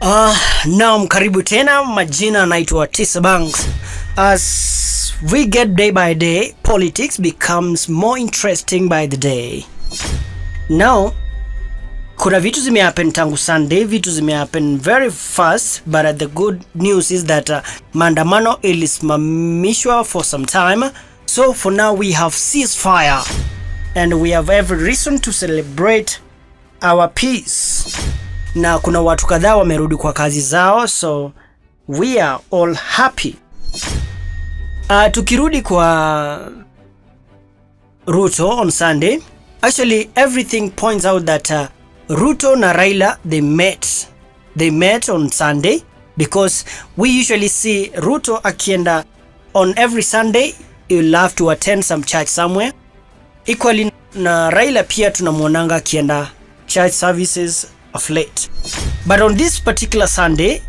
Naam, karibu tena. Majina naitwa Tisa Banks. As we get day by day, politics becomes more interesting by the day. Now, kuna vitu zimehappen tangu Sunday, vitu zimehappen very fast, but the good news is that maandamano ilisimamishwa for some time. So for now we have ceasefire and we have every reason to celebrate our peace. Na kuna watu kadhaa wamerudi kwa kazi zao, so we are all happy. Tukirudi kwa Ruto on Sunday, actually everything points out that Ruto na Raila they met on Sunday, because we usually see Ruto akienda on every Sunday. You'll have to attend some church somewhere. Equally na Raila pia tunamwonanga akienda church services of late. But on this particular Sunday,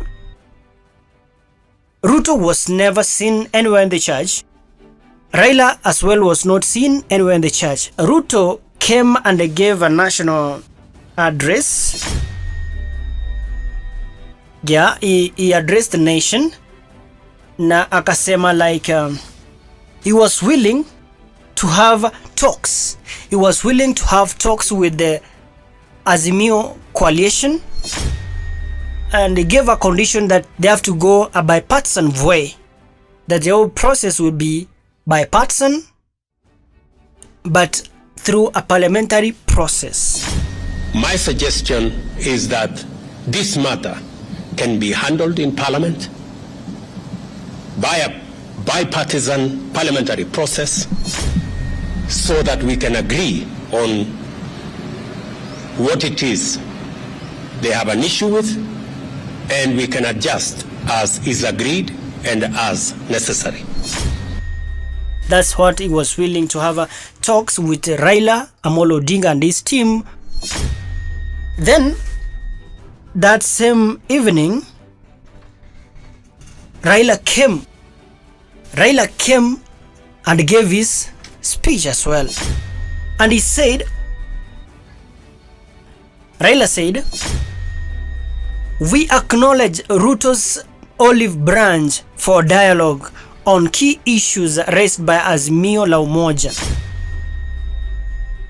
Ruto was never seen anywhere in the church. Raila as well was not seen anywhere in the church. Ruto came and gave a national address. Yeah, he addressed the nation. Na akasema like he was willing to have talks. He was willing to have talks with the Azimio coalition, and they gave a condition that they have to go a bipartisan way, that the whole process will be bipartisan but through a parliamentary process. My suggestion is that this matter can be handled in parliament by a bipartisan parliamentary process, so that we can agree on what it is they have an issue with, and we can adjust as is agreed and as necessary. That's what he was willing to have talks with Raila Amolo Odinga and his team. Then that same evening, Raila came and gave his speech as well. And he said, Raila said, "We acknowledge Ruto's olive branch for dialogue on key issues raised by Azimio la Umoja.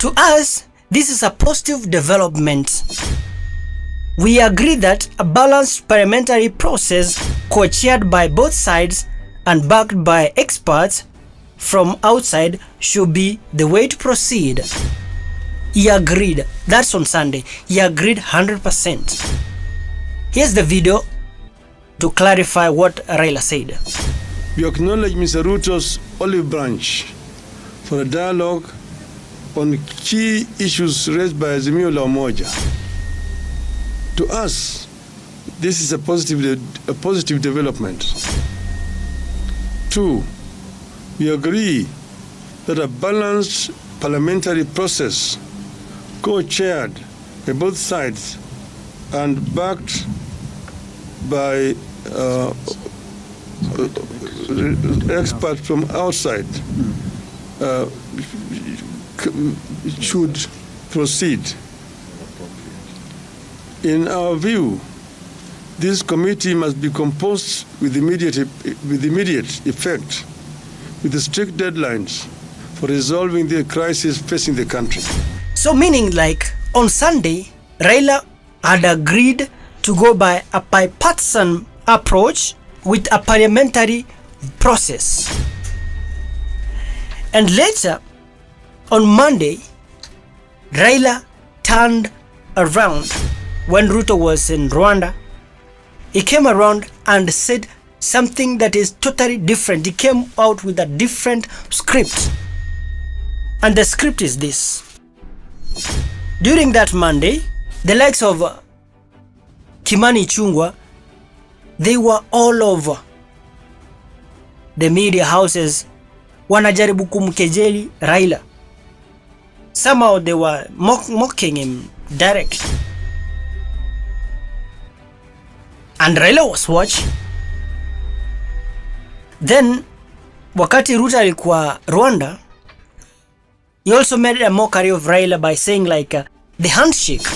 To us, this is a positive development. We agree that a balanced parliamentary process co-chaired by both sides and backed by experts from outside should be the way to proceed." He agreed. That's on Sunday. He agreed 100%. Here's the video to clarify what Raila said. We acknowledge Mr. Ruto's olive branch for a dialogue on key issues raised by Azimio la Umoja. To us, this is a positive development. 2, we agree that a balanced parliamentary process co-chaired by both sides and backed by experts from outside should proceed. In our view, this committee must be composed with immediate effect, with strict deadlines for resolving the crisis facing the country. So meaning like on Sunday, Raila had agreed to go by a bipartisan approach with a parliamentary process. And later, on Monday, Raila turned around. When Ruto was in Rwanda, he came around and said something that is totally different. He came out with a different script. And the script is this. During that Monday, the likes of Kimani Ichung'wah, they were all over the media houses, wanajaribu kumkejeli Raila. Somehow they were mocking him direct. And Raila was watching. Then wakati Ruto alikuwa Rwanda, he also made a mockery of Raila by saying like the handshake.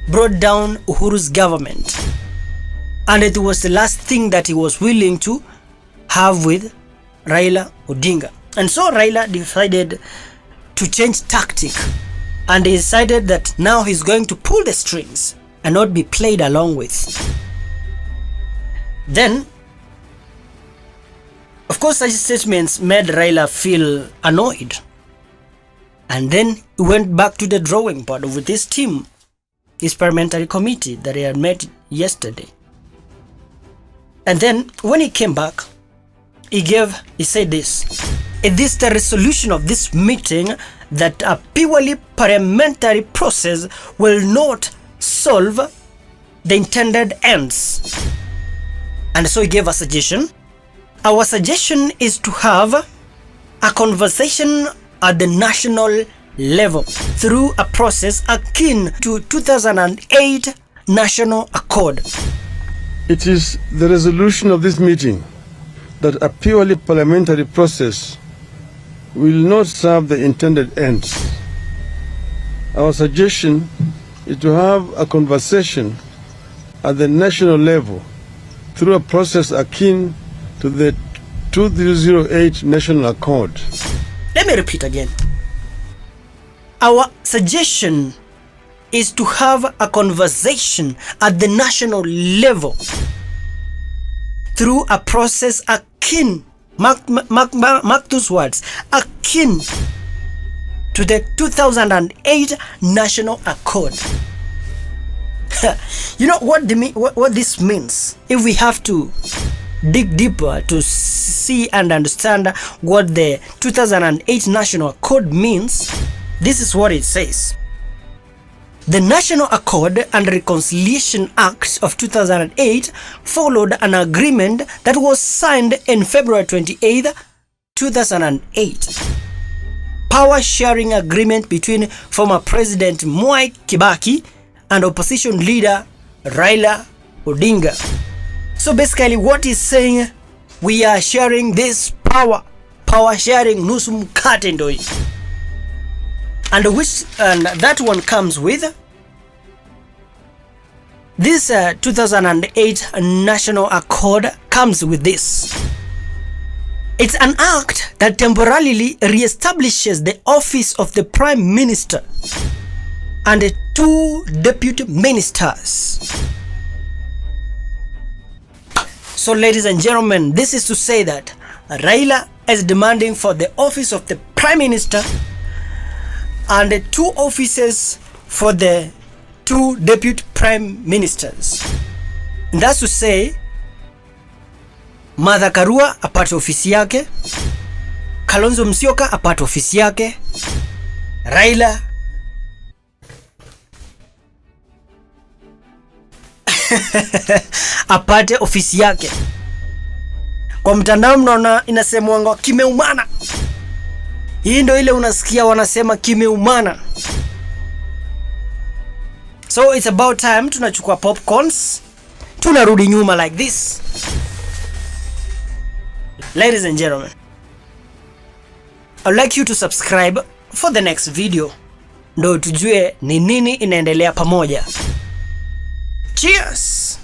brought down Uhuru's government, and it was the last thing that he was willing to have with Raila Odinga. And so Raila decided to change tactic, and he decided that now he's going to pull the strings and not be played along with. Then, of course, such statements made Raila feel annoyed. And then he went back to the drawing board with his team, his parliamentary committee that he had met yesterday. And then when he came back, he said this: "Is this the resolution of this meeting, that a purely parliamentary process will not solve the intended ends?" And so he gave a suggestion. "Our suggestion is to have a conversation at the national level through a process akin to 2008 National Accord." It is the resolution of this meeting that a purely parliamentary process will not serve the intended ends. Our suggestion is to have a conversation at the national level through a process akin to the 2008 National Accord. Let me repeat again. Our suggestion is to have a conversation at the national level through a process akin, mark those words, akin to the 2008 National Accord. You know what this means? If we have to dig deeper to see and understand what the 2008 National Accord means, this is what it says. The National Accord and Reconciliation Act of 2008 followed an agreement that was signed in February 28, 2008. Power sharing agreement between former President Mwai Kibaki and opposition leader Raila Odinga. So basically what he's saying, we are sharing this power sharing, Nusu Mkate ndoi. And that one comes with this 2008 National Accord comes with this. It's an act that temporarily reestablishes the office of the Prime Minister and the 2 deputy ministers. So ladies and gentlemen, this is to say that Raila is demanding for the office of the Prime Minister and the 2 offices for the 2 deputy prime ministers. And that's to say, Martha Karua apate ofisi yake, Kalonzo Musyoka apate ofisi yake, Raila apate ofisi yake. Kwa mtandao mnaona inasemwa kimeumana. Hii ndio ile unasikia wanasema kimeumana. So it's about time tunachukua popcorns, tunarudi nyuma like this. Ladies and gentlemen, I'd like you to subscribe for the next video, ndo tujue ni nini inaendelea pamoja. Cheers!